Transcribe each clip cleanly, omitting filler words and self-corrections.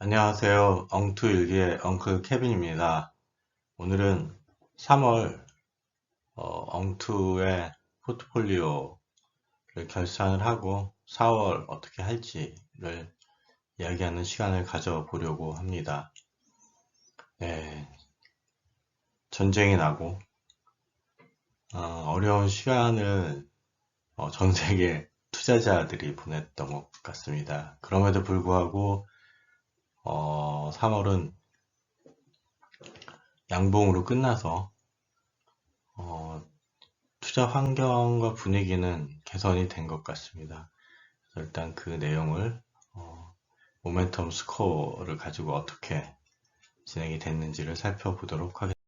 안녕하세요. 엉투일기의 엉클 케빈입니다. 오늘은 3월 엉투의 포트폴리오를 결산을 하고 4월 어떻게 할지를 이야기하는 시간을 가져보려고 합니다. 네, 전쟁이 나고 어려운 시간을 전 세계 투자자들이 보냈던 것 같습니다. 그럼에도 불구하고 3월은 양봉으로 끝나서 어, 투자 환경과 분위기는 개선이 된 것 같습니다. 일단 그 내용을 모멘텀 스코어를 가지고 어떻게 진행이 됐는지를 살펴보도록 하겠습니다.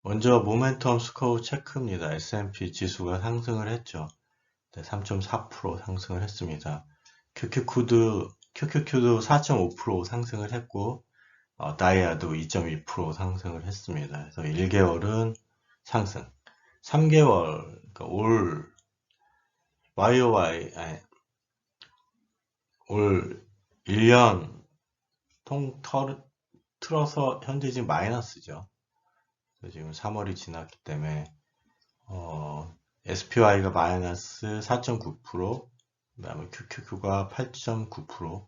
먼저 모멘텀 스코어 체크입니다. S&P 지수가 상승을 했죠. 3.4% 상승을 했습니다. QQQ도 4.5% 상승을 했고 다이아도 2.2% 상승을 했습니다. 그래서 1개월은 상승, 3개월, 그러니까 YOY, 아니, 올 1년 틀어서 현재 지금 마이너스죠. 지금 3월이 지났기 때문에 SPY가 마이너스 4.9%, 그 다음에 QQQ가 8.9%,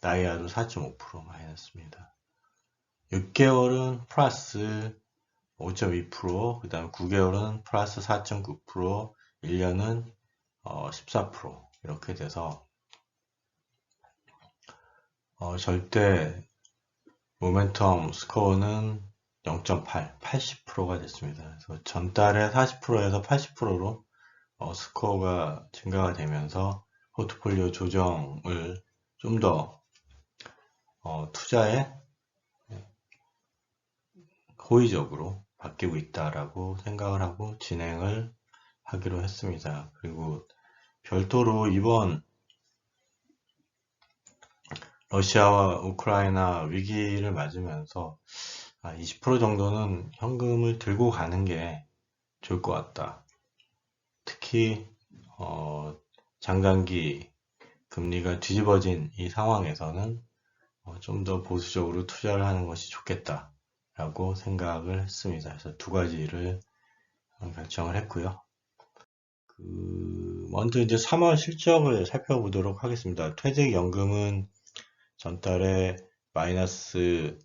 다이아도 4.5% 마이너스입니다. 6개월은 플러스 5.2%, 그 다음에 9개월은 플러스 4.9%, 1년은 14% 이렇게 돼서 절대 모멘텀 스코어는 0.8, 80%가 됐습니다. 그래서 전달에 40%에서 80%로 스코어가 증가가 되면서 포트폴리오 조정을 좀 더 투자에 호의적으로 바뀌고 있다라고 생각을 하고 진행을 하기로 했습니다. 그리고 별도로 이번 러시아와 우크라이나 위기를 맞으면서 20% 정도는 현금을 들고 가는 게 좋을 것 같다. 특히 장단기 금리가 뒤집어진 이 상황에서는 좀 더 보수적으로 투자를 하는 것이 좋겠다라고 생각을 했습니다. 그래서 두 가지를 결정을 했고요. 먼저 이제 3월 실적을 살펴보도록 하겠습니다. 퇴직연금은 전달에 마이너스는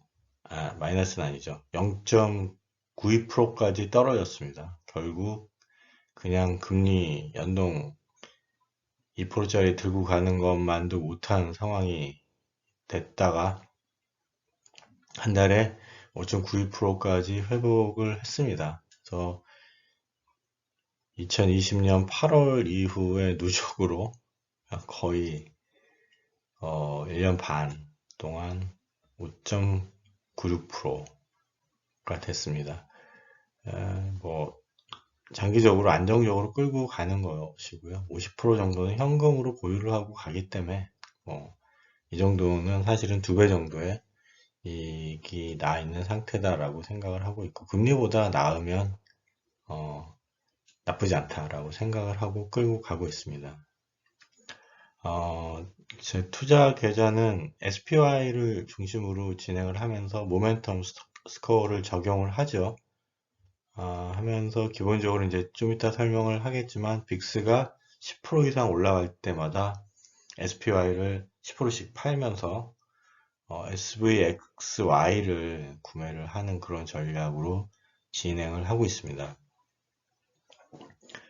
아니죠. 0.92%까지 떨어졌습니다. 결국 그냥 금리 연동 2%짜리 들고 가는 것만도 못한 상황이 됐다가 한 달에 5.92%까지 회복을 했습니다. 그래서 2020년 8월 이후에 누적으로 거의 1년 반 동안 5.96%가 됐습니다. 뭐 장기적으로 안정적으로 끌고 가는 것이고요. 50% 정도는 현금으로 보유를 하고 가기 때문에 이 정도는 사실은 2배 정도의 이익이 나 있는 상태다라고 생각을 하고 있고 금리보다 나으면 나쁘지 않다라고 생각을 하고 끌고 가고 있습니다. 제 투자 계좌는 SPY를 중심으로 진행을 하면서 모멘텀 스코어를 적용을 하죠. 하면서 기본적으로 이제 좀 이따 설명을 하겠지만 빅스가 10% 이상 올라갈 때마다 SPY를 10%씩 팔면서 SVXY를 구매를 하는 그런 전략으로 진행을 하고 있습니다.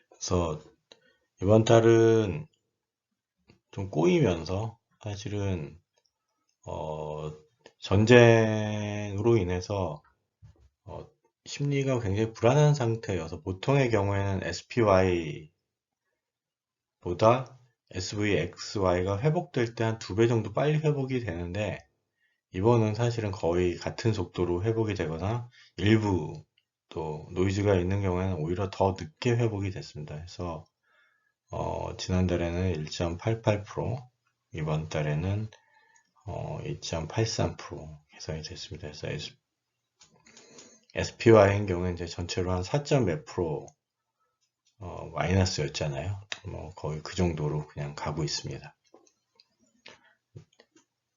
그래서 이번 달은 좀 꼬이면서 사실은 전쟁으로 인해서 심리가 굉장히 불안한 상태여서 보통의 경우에는 SPY보다 SVXY가 회복될 때 한 2배 정도 빨리 회복이 되는데 이번은 사실은 거의 같은 속도로 회복이 되거나 일부 또 노이즈가 있는 경우에는 오히려 더 늦게 회복이 됐습니다. 그래서 지난달에는 1.88%, 이번 달에는 2.83% 개선이 됐습니다. 그래서 SPY인 경우는 이제 전체로 한 4. 몇 프로 마이너스였잖아요. 거의 그 정도로 그냥 가고 있습니다.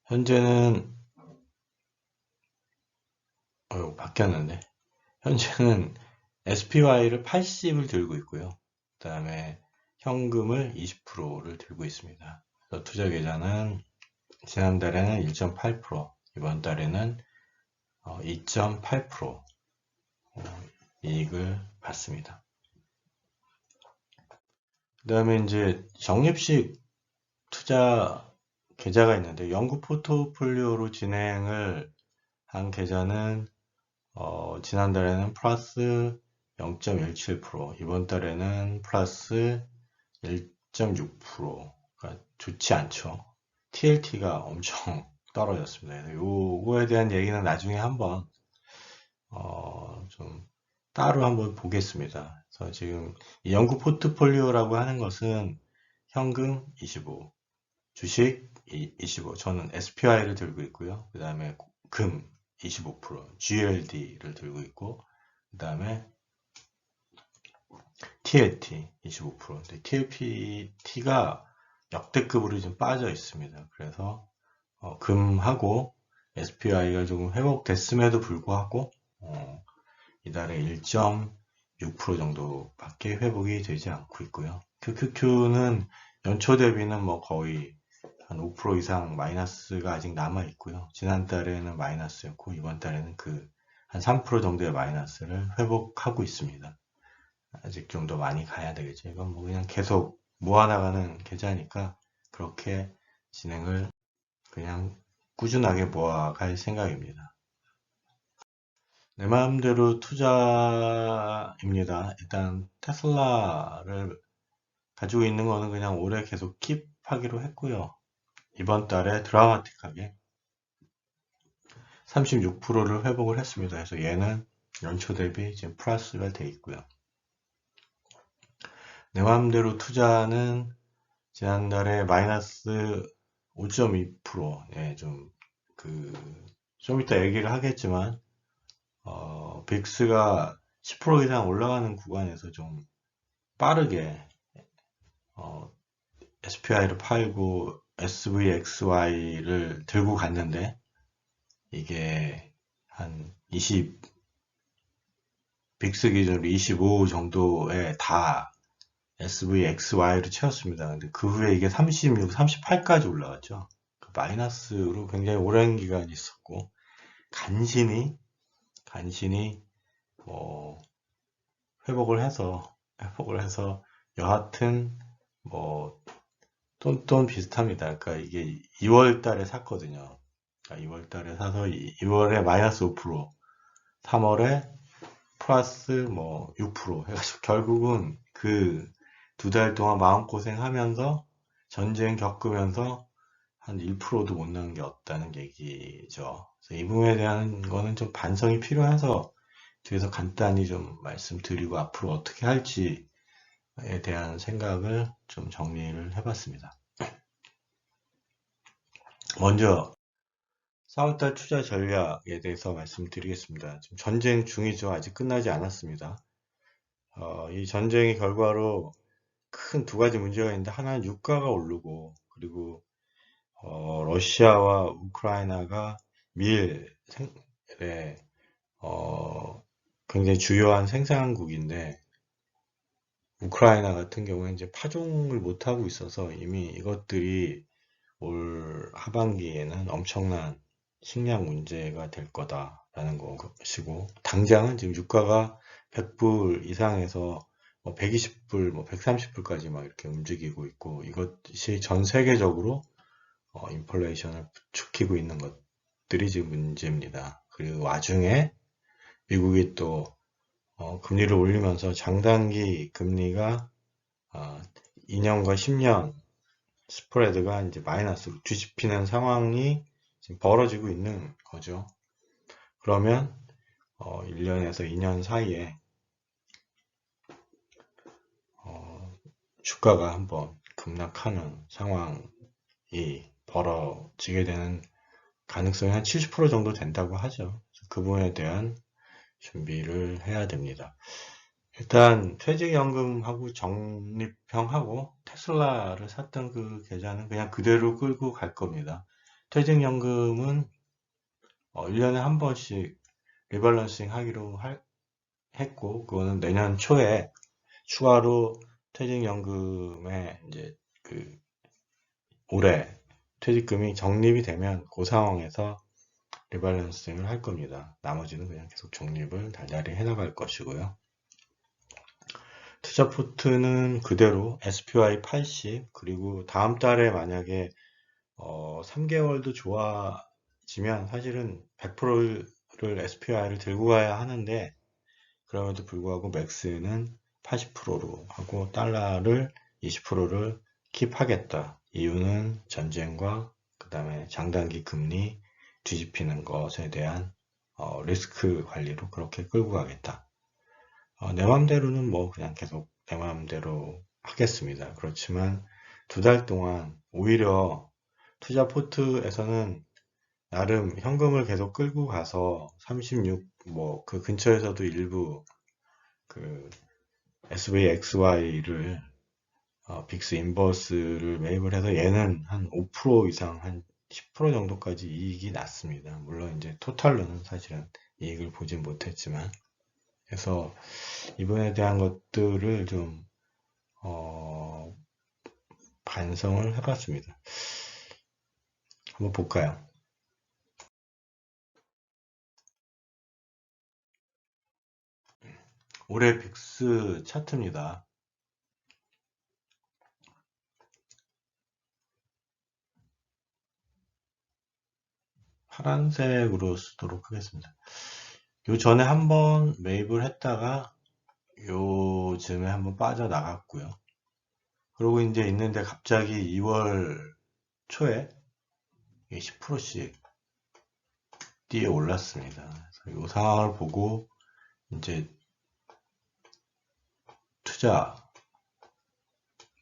현재는 바뀌었는데 현재는 SPY를 80을 들고 있고요. 그 다음에 현금을 20%를 들고 있습니다. 그래서 투자 계좌는 지난달에는 1.8%, 이번 달에는 2.8% 이익을 받습니다. 그 다음에 이제 적립식 투자 계좌가 있는데 연구 포트폴리오로 진행을 한 계좌는 지난달에는 플러스 0.17%, 이번 달에는 플러스 1.6%가 좋지 않죠. TLT가 엄청 떨어졌습니다. 요거에 대한 얘기는 나중에 한번 좀 따로 한번 보겠습니다. 그래서 지금 이 연구 포트폴리오라고 하는 것은 현금 25, 주식 25, 저는 SPY를 들고 있고요. 그 다음에 금 25%, GLD를 들고 있고, 그 다음에 TLT 25%인데 TLT가 역대급으로 좀 빠져 있습니다. 그래서 금하고 SPY가 조금 회복됐음에도 불구하고 이달에 1.6% 정도밖에 회복이 되지 않고 있고요. QQQ는 연초 대비는 뭐 거의 한 5% 이상 마이너스가 아직 남아 있고요. 지난달에는 마이너스였고 이번 달에는 그 한 3% 정도의 마이너스를 회복하고 있습니다. 아직 좀 더 많이 가야 되겠죠. 이건 뭐 그냥 계속 모아나가는 계좌니까 그렇게 진행을 그냥 꾸준하게 모아갈 생각입니다. 내 마음대로 투자입니다. 일단 테슬라를 가지고 있는 거는 그냥 올해 계속 킵하기로 했고요. 이번 달에 드라마틱하게 36%를 회복을 했습니다. 그래서 얘는 연초 대비 지금 플러스가 돼 있고요. 내 마음대로 투자는 지난달에 마이너스 5.2%, 예, 좀 이따 얘기를 하겠지만, 빅스가 10% 이상 올라가는 구간에서 좀 빠르게, SPY를 팔고 SVXY를 들고 갔는데, 이게 한 빅스 기준으로 25 정도에 다 SVXY를 채웠습니다. 근데 그 후에 이게 36, 38까지 올라갔죠. 그 마이너스로 굉장히 오랜 기간이 있었고, 간신히, 뭐, 회복을 해서, 여하튼, 뭐, 똔똔 비슷합니다. 그러니까 이게 2월 달에 샀거든요. 그러니까 2월 달에 사서 2월에 마이너스 5%, 3월에 플러스 뭐 6% 해가지고 결국은 그 2달 동안 마음고생 하면서 전쟁 겪으면서 한 1%도 못 넣은 게 없다는 얘기죠. 그래서 이 부분에 대한 거는 좀 반성이 필요해서 뒤에서 간단히 좀 말씀드리고 앞으로 어떻게 할지에 대한 생각을 좀 정리를 해봤습니다. 먼저 4월달 투자 전략에 대해서 말씀드리겠습니다. 지금 전쟁 중이죠. 아직 끝나지 않았습니다. 이 전쟁의 결과로 큰 두 가지 문제가 있는데 하나는 유가가 오르고 그리고 러시아와 우크라이나가 밀에 굉장히 주요한 생산국인데 우크라이나 같은 경우에 이제 파종을 못 하고 있어서 이미 이것들이 올 하반기에는 엄청난 식량 문제가 될 거다라는 것이고 당장은 지금 유가가 100불 이상에서 120불, 130불까지 막 이렇게 움직이고 있고 이것이 전 세계적으로 인플레이션을 부추기고 있는 것들이 지금 문제입니다. 그리고 와중에 미국이 또 금리를 올리면서 장단기 금리가 2년과 10년 스프레드가 이제 마이너스로 뒤집히는 상황이 지금 벌어지고 있는 거죠. 그러면 1년에서 2년 사이에 주가가 한번 급락하는 상황이 벌어지게 되는 가능성이 한 70% 정도 된다고 하죠. 그 부분에 대한 준비를 해야 됩니다. 일단 퇴직연금하고 적립형하고 테슬라를 샀던 그 계좌는 그냥 그대로 끌고 갈 겁니다. 퇴직연금은 1년에 한 번씩 리밸런싱 하기로 했고, 그거는 내년 초에 추가로 퇴직연금에 이제 올해 퇴직금이 적립이 되면 그 상황에서 리밸런싱을 할 겁니다. 나머지는 그냥 계속 적립을 달달이 해나갈 것이고요. 투자포트는 그대로 SPY 80, 그리고 다음 달에 만약에 3개월도 좋아지면 사실은 100%를 SPY를 들고 가야 하는데, 그럼에도 불구하고 맥스는 80%로 하고 달러를 20%를 킵하겠다. 이유는 전쟁과 그 다음에 장단기 금리 뒤집히는 것에 대한 리스크 관리로 그렇게 끌고 가겠다. 내 맘대로는 뭐 그냥 계속 내 맘대로 하겠습니다. 그렇지만 2달 동안 오히려 투자 포트에서는 나름 현금을 계속 끌고 가서 36 뭐 그 근처에서도 일부 그 SVXY를 빅스 인버스를 매입을 해서 얘는 한 5% 이상 한 10% 정도까지 이익이 났습니다. 물론 이제 토탈로는 사실은 이익을 보진 못했지만, 그래서 이번에 대한 것들을 좀 반성을 해봤습니다. 한번 볼까요? 올해 빅스 차트입니다. 파란색으로 쓰도록 하겠습니다. 요 전에 한번 매입을 했다가 요즘에 한번 빠져나갔고요. 그러고 이제 있는데 갑자기 2월 초에 10%씩 뛰어 올랐습니다. 그래서 이 상황을 보고 이제 투자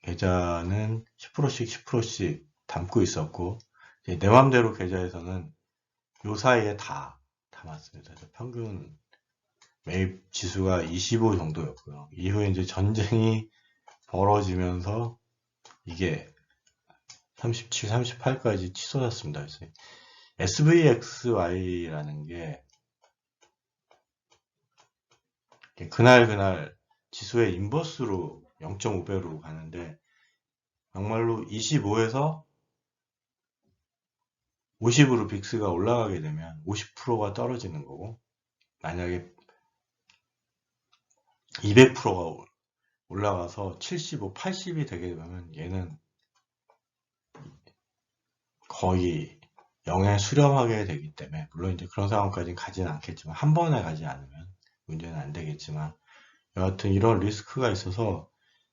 계좌는 10%씩 담고 있었고, 내 맘대로 계좌에서는 요 사이에 다 담았습니다. 평균 매입 지수가 25 정도였고요. 이후에 이제 전쟁이 벌어지면서 이게 37, 38까지 치솟았습니다. 그래서 SVXY라는 게 그날 지수의 인버스로 0.5배로 가는데, 정말로 25에서 50으로 빅스가 올라가게 되면 50%가 떨어지는 거고, 만약에 200%가 올라가서 75, 80이 되게 되면 얘는 거의 0에 수렴하게 되기 때문에, 물론 이제 그런 상황까지는 가지는 않겠지만, 한 번에 가지 않으면 문제는 안 되겠지만, 여하튼 이런 리스크가 있어서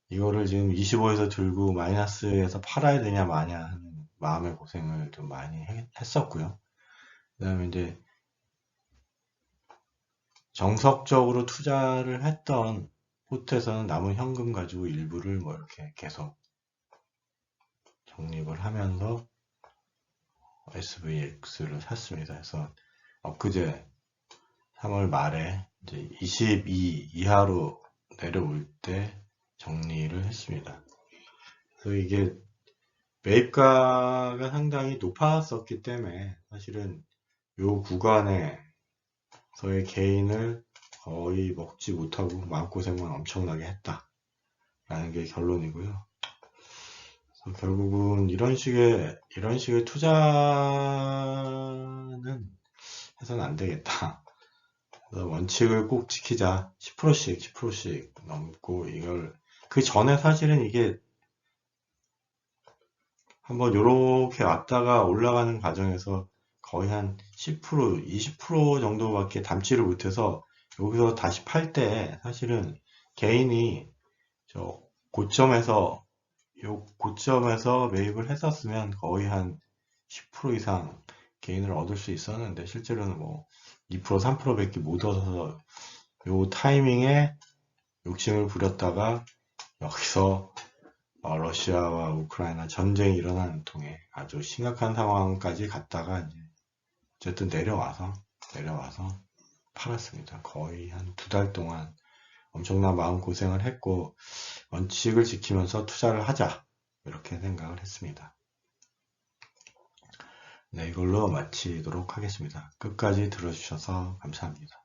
이거를 지금 25에서 들고 마이너스에서 팔아야 되냐 마냐 하는 마음의 고생을 좀 많이 했었고요. 그 다음에 이제 정석적으로 투자를 했던 포트에서는 남은 현금 가지고 일부를 뭐 이렇게 계속 적립을 하면서 SVX를 샀습니다. 그래서 엊그제 3월 말에 이제 22 이하로 내려올 때 정리를 했습니다. 그래서 이게 매입가가 상당히 높았었기 때문에 사실은 요 구간에서의 게인을 거의 먹지 못하고 마음고생만 엄청나게 했다라는 게 결론이고요. 그래서 결국은 이런 식의 투자는 해서는 안 되겠다. 그래서 원칙을 꼭 지키자. 10%씩 넘고, 이걸 그 전에 사실은 이게 한번 요렇게 왔다가 올라가는 과정에서 거의 한 10%, 20% 정도밖에 담지를 못해서 여기서 다시 팔 때 사실은 개인이 저 고점에서 매입을 했었으면 거의 한 10% 이상 개인을 얻을 수 있었는데, 실제로는 뭐 2%, 3%밖에 못 얻어서 요 타이밍에 욕심을 부렸다가 여기서 러시아와 우크라이나 전쟁이 일어나는 통에 아주 심각한 상황까지 갔다가 이제 어쨌든 내려와서 팔았습니다. 거의 한 2달 동안 엄청난 마음고생을 했고, 원칙을 지키면서 투자를 하자, 이렇게 생각을 했습니다. 네, 이걸로 마치도록 하겠습니다. 끝까지 들어주셔서 감사합니다.